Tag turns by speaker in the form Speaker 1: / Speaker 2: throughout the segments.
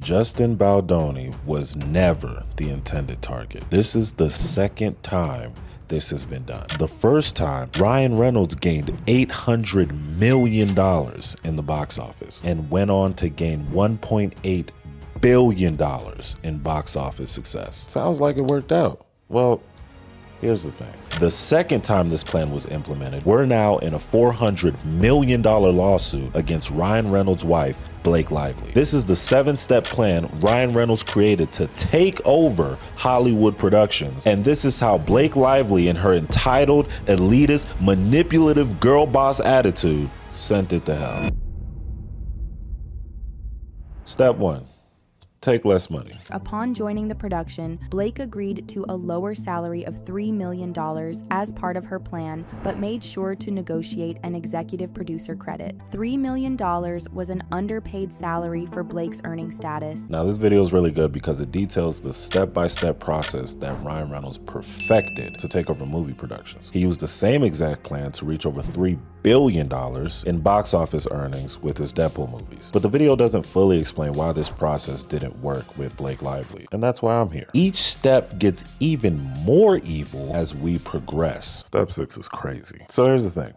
Speaker 1: Justin Baldoni was never the intended target. This is the second time this has been done. The first time, Ryan Reynolds gained $800 million in the box office and went on to gain $1.8 billion in box office success. Sounds like it worked out. Well, here's the thing. The second time this plan was implemented, we're now in a $400 million lawsuit against Ryan Reynolds' wife, Blake Lively. This is the 7-step plan Ryan Reynolds created to take over Hollywood productions. And this is how Blake Lively and her entitled, elitist, manipulative girl boss attitude sent it to hell. Step 1. Take less money.
Speaker 2: Upon joining the production, Blake agreed to a lower salary of $3 million as part of her plan, but made sure to negotiate an executive producer credit. $3 million was an underpaid salary for Blake's earning status.
Speaker 1: Now, this video is really good because it details the step-by-step process that Ryan Reynolds perfected to take over movie productions. He used the same exact plan to reach over $3 billion in box office earnings with his Deadpool movies. But the video doesn't fully explain why this process didn't work with Blake Lively, and that's why I'm here. Each step gets even more evil as we progress. Step 6 is crazy. So here's the thing.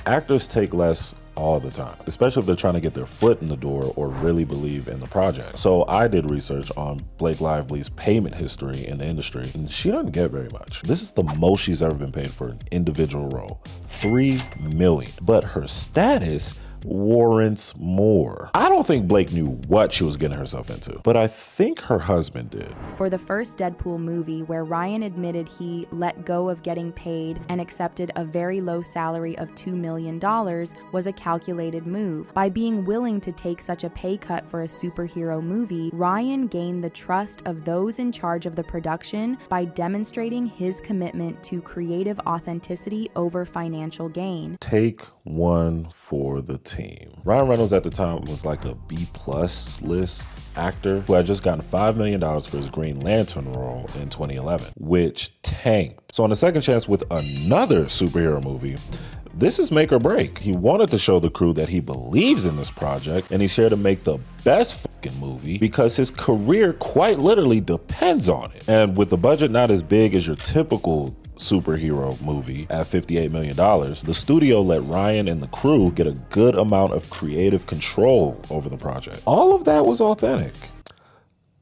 Speaker 1: Actors take less all the time, especially if they're trying to get their foot in the door or really believe in the project. So I did research on Blake Lively's payment history in the industry, and she doesn't get very much. This is the most she's ever been paid for an individual role, $3 million. But her status warrants more. I don't think Blake knew what she was getting herself into, but I think her husband did.
Speaker 2: For the first Deadpool movie, where Ryan admitted he let go of getting paid and accepted a very low salary of $2 million, was a calculated move. By being willing to take such a pay cut for a superhero movie, Ryan gained the trust of those in charge of the production by demonstrating his commitment to creative authenticity over financial gain.
Speaker 1: Take one for the team. Ryan Reynolds at the time was like a B+ list actor who had just gotten $5 million for his Green Lantern role in 2011, which tanked. So on a second chance with another superhero movie, this is make or break. He wanted to show the crew that he believes in this project, and he's here to make the best fucking movie because his career quite literally depends on it. And with the budget not as big as your typical superhero movie at $58 million, the studio let Ryan and the crew get a good amount of creative control over the project. All of that was authentic.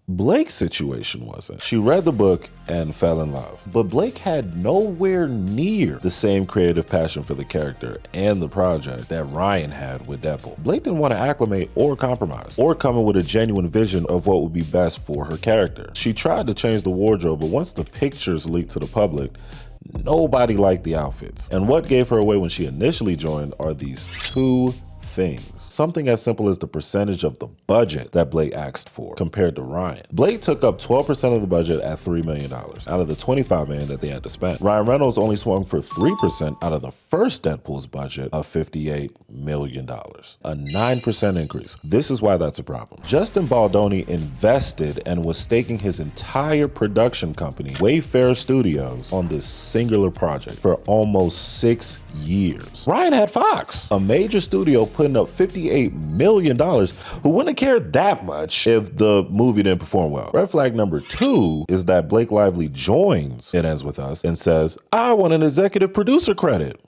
Speaker 1: Blake's situation wasn't. She read the book and fell in love, but Blake had nowhere near the same creative passion for the character and the project that Ryan had with Deadpool. Blake didn't want to acclimate or compromise, or come in with a genuine vision of what would be best for her character. She tried to change the wardrobe, but once the pictures leaked to the public, nobody liked the outfits. And what gave her away when she initially joined are these two things. Something as simple as the percentage of the budget that Blake asked for compared to Ryan. Blake took up 12% of the budget at $3 million out of the $25 million that they had to spend. Ryan Reynolds only swung for 3% out of the first Deadpool's budget of $58 million, a 9% increase. This is why that's a problem. Justin Baldoni invested and was staking his entire production company, Wayfarer Studios, on this singular project for almost 6 years. Ryan had Fox, a major studio putting up $58 million, who wouldn't have cared that much if the movie didn't perform well. Red flag number 2 is that Blake Lively joins It Ends With Us and says, I want an executive producer credit.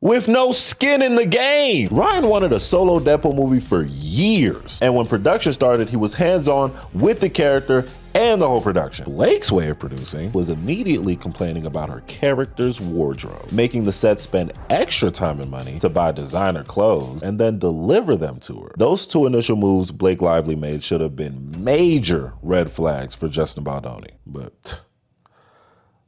Speaker 1: With no skin in the game. Ryan wanted a solo Deadpool movie for years, and when production started, he was hands-on with the character and the whole production. Blake's way of producing was immediately complaining about her character's wardrobe, making the set spend extra time and money to buy designer clothes and then deliver them to her. Those two initial moves Blake Lively made should have been major red flags for Justin Baldoni, but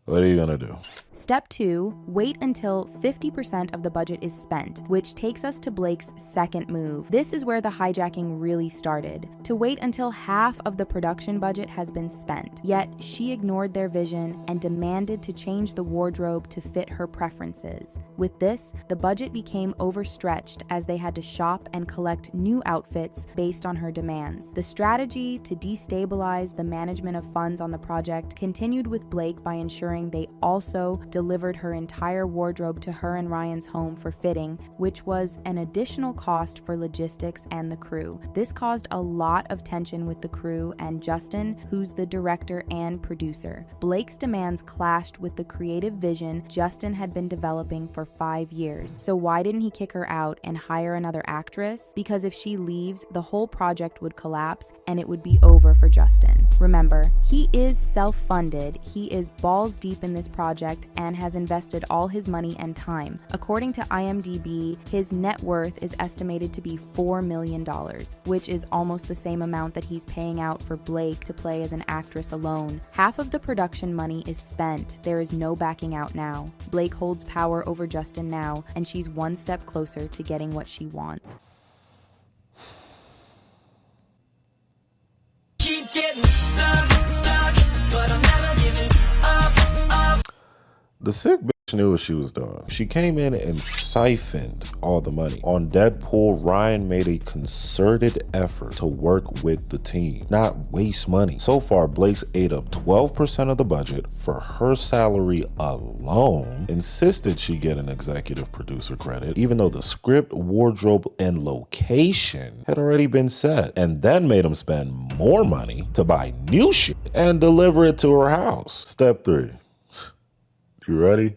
Speaker 1: what are you gonna do?
Speaker 2: Step 2, wait until 50% of the budget is spent, which takes us to Blake's second move. This is where the hijacking really started. To wait until half of the production budget has been spent. Yet, she ignored their vision and demanded to change the wardrobe to fit her preferences. With this, the budget became overstretched as they had to shop and collect new outfits based on her demands. The strategy to destabilize the management of funds on the project continued with Blake by ensuring ensuring they also delivered her entire wardrobe to her and Ryan's home for fitting, which was an additional cost for logistics and the crew. This caused a lot of tension with the crew and Justin, who's the director and producer. Blake's demands clashed with the creative vision Justin had been developing for 5 years. So why didn't he kick her out and hire another actress? Because if she leaves, the whole project would collapse and it would be over for Justin. Remember, he is self-funded, he is balls deep in this project and has invested all his money and time. According to IMDb, his net worth is estimated to be $4 million, which is almost the same amount that he's paying out for Blake to play as an actress alone. Half of the production money is spent. There is no backing out now. Blake holds power over Justin now, and she's one step closer to getting what she wants.
Speaker 3: Keep getting stuck, but I'm never giving up.
Speaker 1: The sick bitch knew what she was doing. She came in and siphoned all the money. On Deadpool, Ryan made a concerted effort to work with the team, not waste money. So far, Blake's ate up 12% of the budget for her salary alone, insisted she get an executive producer credit, even though the script, wardrobe, and location had already been set, and then made him spend more money to buy new shit and deliver it to her house. Step 3. You ready?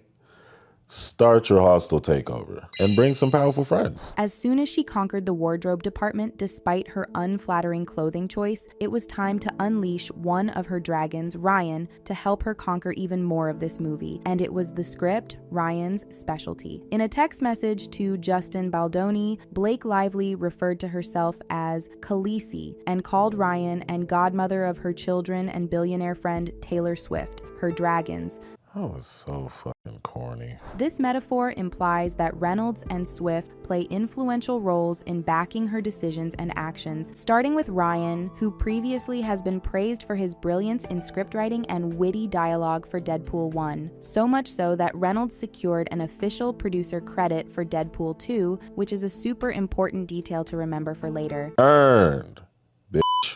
Speaker 1: Start your hostile takeover and bring some powerful friends.
Speaker 2: As soon as she conquered the wardrobe department, despite her unflattering clothing choice, it was time to unleash one of her dragons, Ryan, to help her conquer even more of this movie. And it was the script, Ryan's specialty. In a text message to Justin Baldoni, Blake Lively referred to herself as Khaleesi and called Ryan and godmother of her children and billionaire friend Taylor Swift her dragons.
Speaker 1: That was so fucking corny.
Speaker 2: This metaphor implies that Reynolds and Swift play influential roles in backing her decisions and actions, starting with Ryan, who previously has been praised for his brilliance in scriptwriting and witty dialogue for Deadpool 1. So much so that Reynolds secured an official producer credit for Deadpool 2, which is a super important detail to remember for later.
Speaker 1: Earned.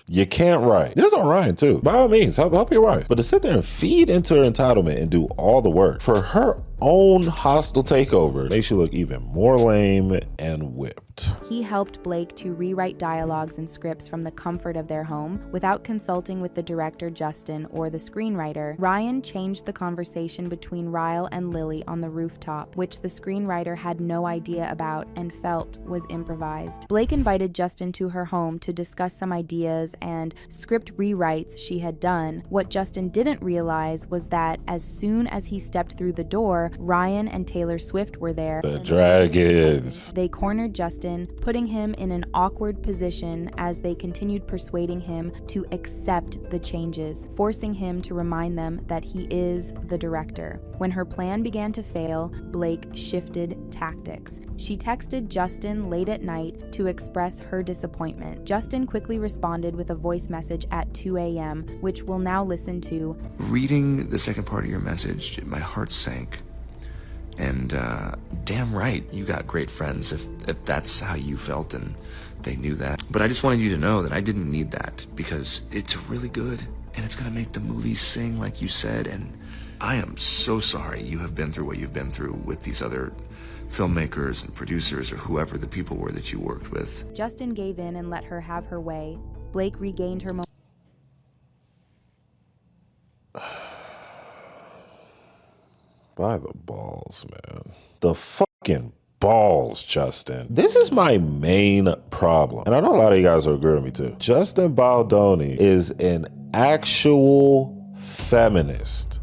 Speaker 1: You can't write. This is on Ryan too. By all means, help your wife. But to sit there and feed into her entitlement and do all the work for her own hostile takeover makes you look even more lame and whipped.
Speaker 2: He helped Blake to rewrite dialogues and scripts from the comfort of their home without consulting with the director Justin or the screenwriter. Ryan changed the conversation between Ryle and Lily on the rooftop, which the screenwriter had no idea about and felt was improvised. Blake invited Justin to her home to discuss some ideas and script rewrites she had done. What Justin didn't realize was that as soon as he stepped through the door, Ryan and Taylor Swift were there.
Speaker 1: The dragons.
Speaker 2: They cornered Justin, putting him in an awkward position as they continued persuading him to accept the changes, forcing him to remind them that he is the director. When her plan began to fail, Blake shifted tactics. She texted Justin late at night to express her disappointment. Justin quickly responded with a voice message at 2 a.m., which we'll now listen to.
Speaker 4: Reading the second part of your message, my heart sank. And damn right, you got great friends if that's how you felt and they knew that. But I just wanted you to know that I didn't need that because it's really good and it's gonna make the movie sing like you said. And I am so sorry you have been through what you've been through with these other filmmakers and producers or whoever the people were that you worked with.
Speaker 2: Justin gave in and let her have her way. Blake regained her
Speaker 1: By the balls, man. The fucking balls, Justin. This is my main problem. And I know a lot of you guys will agree with me too. Justin Baldoni is an actual feminist.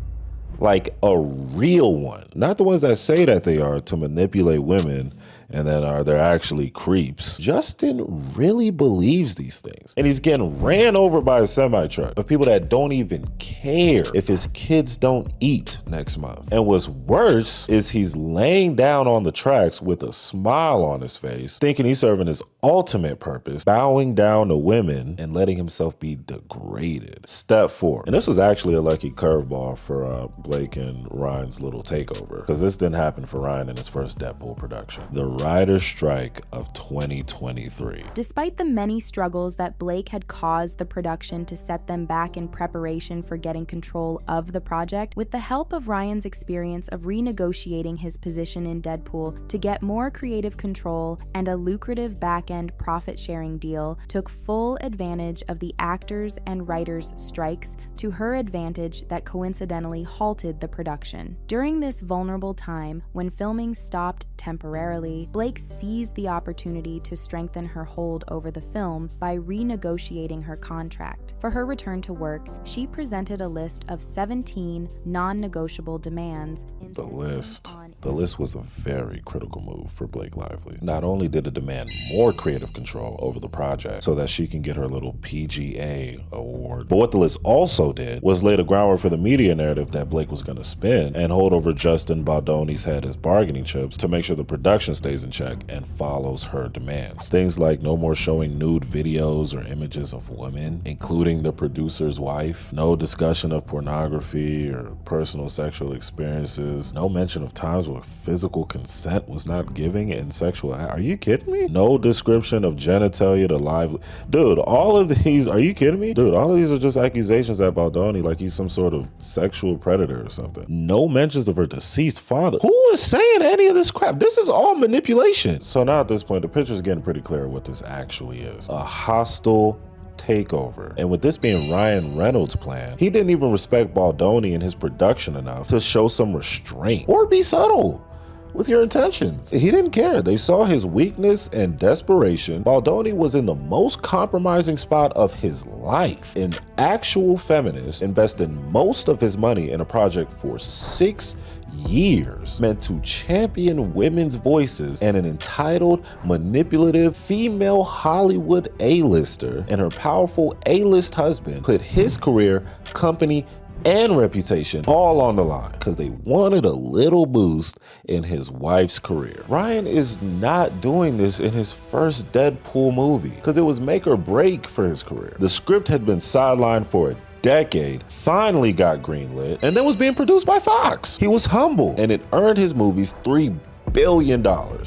Speaker 1: Like a real one. Not the ones that say that they are to manipulate women and then they're actually creeps. Justin really believes these things. And he's getting ran over by a semi-truck of people that don't even care if his kids don't eat next month. And what's worse is he's laying down on the tracks with a smile on his face, thinking he's serving his ultimate purpose, bowing down to women and letting himself be degraded. Step 4. And this was actually a lucky curveball for Blake and Ryan's little takeover, because this didn't happen for Ryan in his first Deadpool production. The writer's strike of 2023.
Speaker 2: Despite the many struggles that Blake had caused the production to set them back in preparation for getting control of the project, with the help of Ryan's experience of renegotiating his position in Deadpool to get more creative control and a lucrative back-end profit-sharing deal, took full advantage of the actors' and writers' strikes to her advantage that coincidentally halted the production. During this vulnerable time, when filming stopped temporarily, Blake seized the opportunity to strengthen her hold over the film by renegotiating her contract. For her return to work, she presented a list of 17 non-negotiable demands.
Speaker 1: The list was a very critical move for Blake Lively. Not only did it demand more creative control over the project so that she can get her little PGA award, but what the list also did was lay the groundwork for the media narrative that Blake was going to spin and hold over Justin Baldoni's head as bargaining chips to make sure the production stays in check and follows her demands. Things like no more showing nude videos or images of women, including the producer's wife, no discussion of pornography or personal sexual experiences, no mention of times where physical consent was not given in sexual are you kidding me? No description of genitalia to live. Dude, all of these, are you kidding me? Dude, all of these are just accusations at Baldoni like he's some sort of sexual predator or something. No mentions of her deceased father. Who is saying any of this crap? This is all manipulation. So now at this point, the picture's getting pretty clear what this actually is. A hostile takeover. And with this being Ryan Reynolds' plan, he didn't even respect Baldoni and his production enough to show some restraint or be subtle with your intentions. He didn't care. They saw his weakness and desperation. Baldoni was in the most compromising spot of his life. An actual feminist invested most of his money in a project for 6 years meant to champion women's voices, and an entitled, manipulative female Hollywood A-lister and her powerful A-list husband put his career, company, and reputation all on the line because they wanted a little boost in his wife's career. Ryan is not doing this in his first Deadpool movie because it was make or break for his career. The script had been sidelined for a decade, finally got greenlit, and then was being produced by Fox. He was humble, and it earned his movies $3 billion.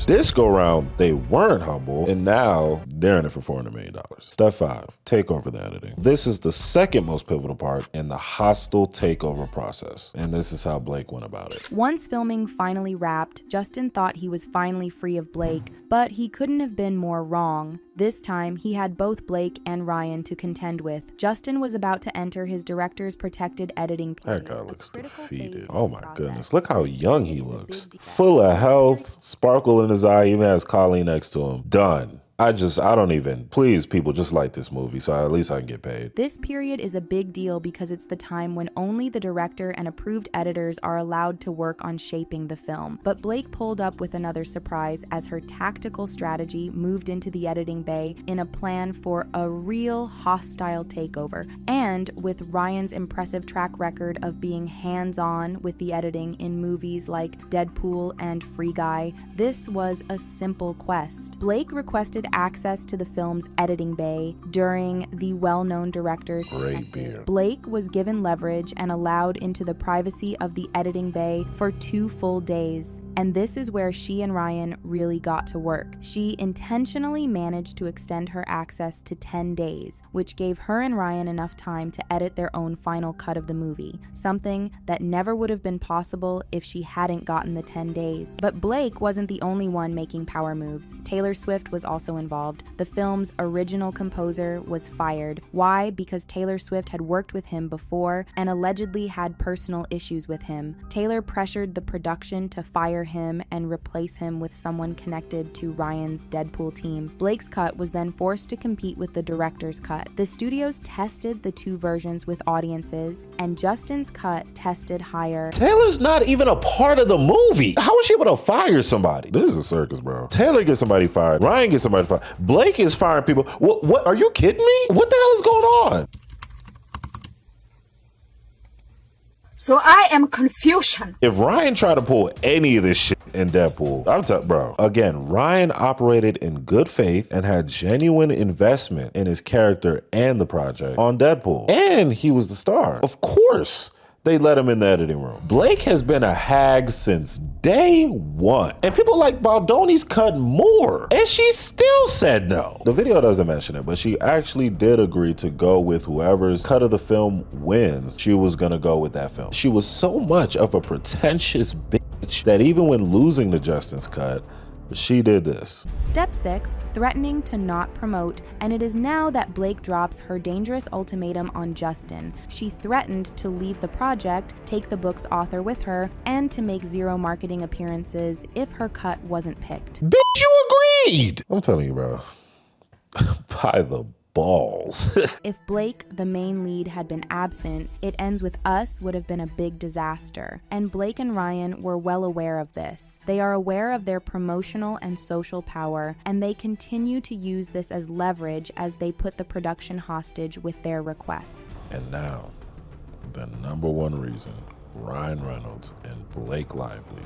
Speaker 1: This go round, they weren't humble, and now they're in it for $400 million. Step 5, take over the editing. This is the second most pivotal part in the hostile takeover process, and this is how Blake went about it.
Speaker 2: Once filming finally wrapped, Justin thought he was finally free of Blake, but he couldn't have been more wrong. This time, he had both Blake and Ryan to contend with. Justin was about to enter his director's protected editing period.
Speaker 1: That guy looks defeated. Oh my goodness, look how young he looks. Full of health, sparkle in his eye, even has Colleen next to him. Done. I don't even, please people, just like this movie so at least I can get paid.
Speaker 2: This period is a big deal because it's the time when only the director and approved editors are allowed to work on shaping the film. But Blake pulled up with another surprise as her tactical strategy moved into the editing bay in a plan for a real hostile takeover. And with Ryan's impressive track record of being hands-on with the editing in movies like Deadpool and Free Guy, this was a simple quest. Blake requested access to the film's editing bay during the well-known director's
Speaker 1: Great beer.
Speaker 2: Blake was given leverage and allowed into the privacy of the editing bay for 2 full days. And this is where she and Ryan really got to work. She intentionally managed to extend her access to 10 days, which gave her and Ryan enough time to edit their own final cut of the movie, something that never would have been possible if she hadn't gotten the 10 days. But Blake wasn't the only one making power moves. Taylor Swift was also involved. The film's original composer was fired. Why? Because Taylor Swift had worked with him before and allegedly had personal issues with him. Taylor pressured the production to fire him and replace him with someone connected to Ryan's Deadpool team. Blake's cut was then forced to compete with the director's cut. The studios tested the 2 versions with audiences, and Justin's cut tested higher.
Speaker 1: Taylor's not even a part of the movie. How is she able to fire somebody? This is a circus, bro. Taylor gets somebody fired. Ryan gets somebody fired. Blake is firing people. What? Are you kidding me? What the hell is going on?
Speaker 5: So I am confusion.
Speaker 1: If Ryan tried to pull any of this shit in Deadpool, bro. Again, Ryan operated in good faith and had genuine investment in his character and the project on Deadpool. And he was the star. Of course, they let him in the editing room. Blake has been a hag since day one. And people like Baldoni's cut more. And she still said no. The video doesn't mention it, but she actually did agree to go with whoever's cut of the film wins. She was gonna go with that film. She was so much of a pretentious bitch that even when losing to Justin's cut, she did this.
Speaker 2: Step 6, threatening to not promote, and it is now that Blake drops her dangerous ultimatum on Justin. She threatened to leave the project, take the book's author with her, and to make 0 marketing appearances if her cut wasn't picked.
Speaker 1: Bitch, you agreed! I'm telling you, bro. By the balls.
Speaker 2: If Blake, the main lead, had been absent, It Ends With Us would have been a big disaster. And Blake and Ryan were well aware of this. They are aware of their promotional and social power, and they continue to use this as leverage as they put the production hostage with their requests.
Speaker 1: And now, the number one reason Ryan Reynolds and Blake Lively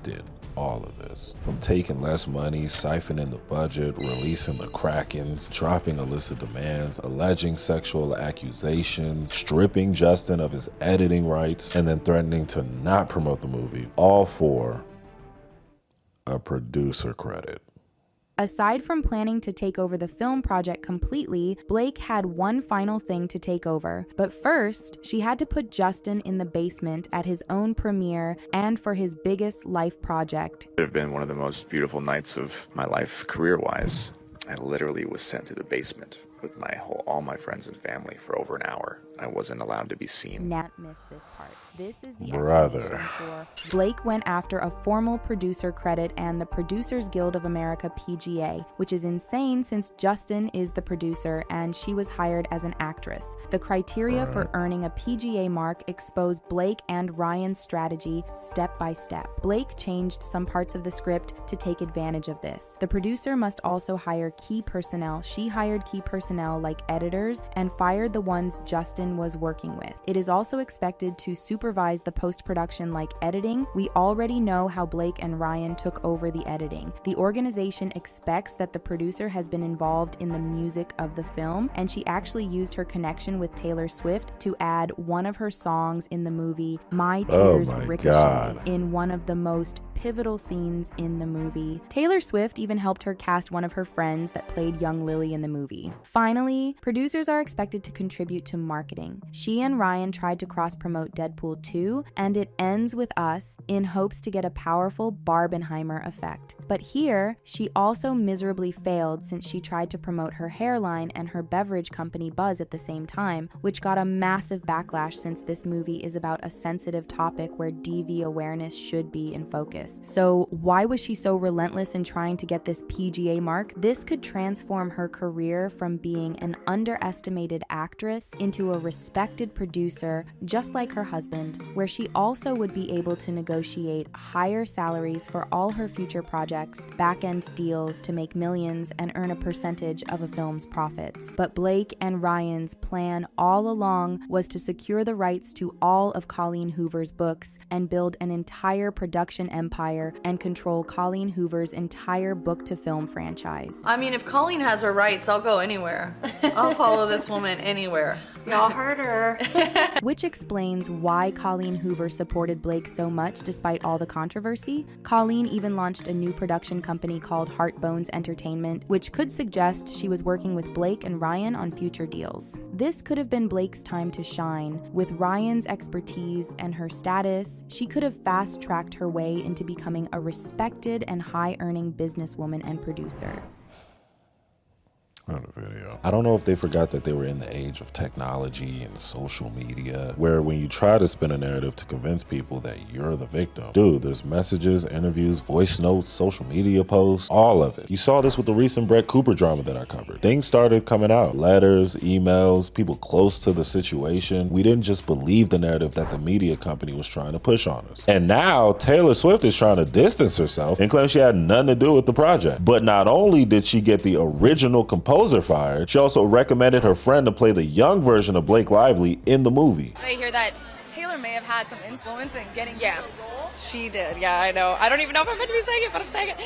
Speaker 1: did all of this. From taking less money, siphoning the budget, releasing the Krakens, dropping a list of demands, alleging sexual accusations, stripping Justin of his editing rights, and then threatening to not promote the movie, all for a producer credit.
Speaker 2: Aside from planning to take over the film project completely, Blake had one final thing to take over. But first, she had to put Justin in the basement at his own premiere and for his biggest life project.
Speaker 4: It have been one of the most beautiful nights of my life, career-wise. I literally was sent to the basement with all my friends and family for over an hour. I wasn't allowed to be seen.
Speaker 2: Nat missed this part. This is the
Speaker 1: Brother.
Speaker 2: explanation for Blake went after a formal producer credit and the Producers Guild of America PGA, which is insane since Justin is the producer and she was hired as an actress. The criteria for earning a PGA mark expose Blake and Ryan's strategy step by step. Blake changed some parts of the script to take advantage of this. The producer must also hire key personnel. She hired key personnel like editors and fired the ones Justin was working with. It is also expected to supervise the post-production like editing. We already know how Blake and Ryan took over the editing. The organization expects that the producer has been involved in the music of the film, and she actually used her connection with Taylor Swift to add one of her songs in the movie, My Tears Ricochet, in one of the most pivotal scenes in the movie. Taylor Swift even helped her cast one of her friends that played young Lily in the movie. Finally, producers are expected to contribute to marketing. She and Ryan tried to cross-promote Deadpool 2, and It Ends With Us in hopes to get a powerful Barbenheimer effect. But here, she also miserably failed since she tried to promote her hairline and her beverage company Buzz at the same time, which got a massive backlash since this movie is about a sensitive topic where DV awareness should be in focus. So why was she so relentless in trying to get this PGA mark? This could transform her career from being an underestimated actress into a respected producer, just like her husband, where she also would be able to negotiate higher salaries for all her future projects, back-end deals to make millions and earn a percentage of a film's profits. But Blake and Ryan's plan all along was to secure the rights to all of Colleen Hoover's books and build an entire production empire and control Colleen Hoover's entire book-to-film franchise.
Speaker 6: I mean, if Colleen has her rights, I'll go anywhere. I'll follow this woman anywhere.
Speaker 5: Y'all heard her.
Speaker 2: Which explains why Colleen Hoover supported Blake so much despite all the controversy. Colleen even launched a new production company called Heartbones Entertainment, which could suggest she was working with Blake and Ryan on future deals. This could have been Blake's time to shine. With Ryan's expertise and her status, she could have fast-tracked her way into becoming a respected and high-earning businesswoman and producer.
Speaker 1: On the video. I don't know if they forgot that they were in the age of technology and social media, where when you try to spin a narrative to convince people that you're the victim, dude, there's messages, interviews, voice notes, social media posts, all of it. You saw this with the recent Brett Cooper drama that I covered. Things started coming out. Letters, emails, people close to the situation. We didn't just believe the narrative that the media company was trying to push on us. And now Taylor Swift is trying to distance herself and claim she had nothing to do with the project. But not only did she get the original composer fired, she also recommended her friend to play the young version of Blake Lively in the movie.
Speaker 7: I hear that Taylor
Speaker 6: mother may have had some influence in getting
Speaker 7: Yes, she did. Yeah, I know. I don't even know if I'm meant to be saying it, but I'm saying it.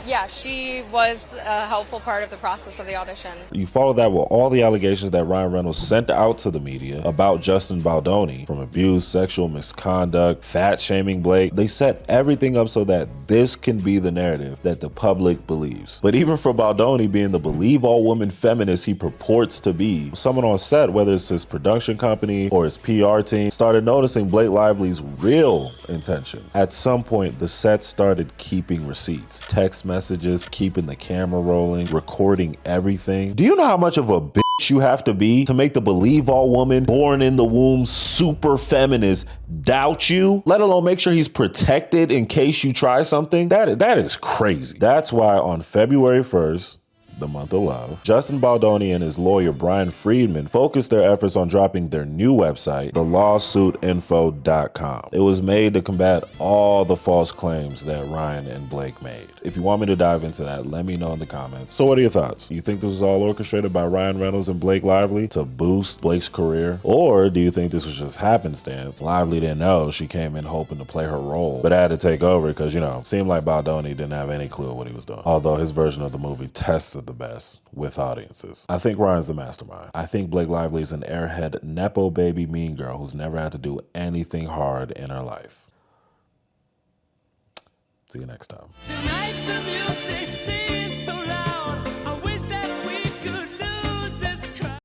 Speaker 7: Yeah, she was a helpful part of the process of the audition.
Speaker 1: You follow that with all the allegations that Ryan Reynolds sent out to the media about Justin Baldoni, from abuse, sexual misconduct, fat shaming Blake. They set everything up so that this can be the narrative that the public believes. But even for Baldoni being the believe all woman feminist he purports to be, someone on set, whether it's his production company or his PR team, started noticing Blake Lively's real intentions. At some point, the set started keeping receipts, text messages, keeping the camera rolling, recording everything. Do you know how much of a bitch you have to be to make the believe all woman born in the womb super feminist doubt you, let alone make sure he's protected in case you try something? That is crazy. That's why on February 1st, the month of love, Justin Baldoni and his lawyer Brian Friedman focused their efforts on dropping their new website, thelawsuitinfo.com. It was made to combat all the false claims that Ryan and Blake made. If you want me to dive into that, let me know in the comments. So what are your thoughts? You think this was all orchestrated by Ryan Reynolds and Blake Lively to boost Blake's career? Or do you think this was just happenstance? Lively didn't know, she came in hoping to play her role, but had to take over because, you know, it seemed like Baldoni didn't have any clue what he was doing. Although his version of the movie tested the best with audiences. I think Ryan's the mastermind. I think Blake Lively is an airhead nepo baby mean girl who's never had to do anything hard in her life. See you next time.
Speaker 3: Tonight the music sings.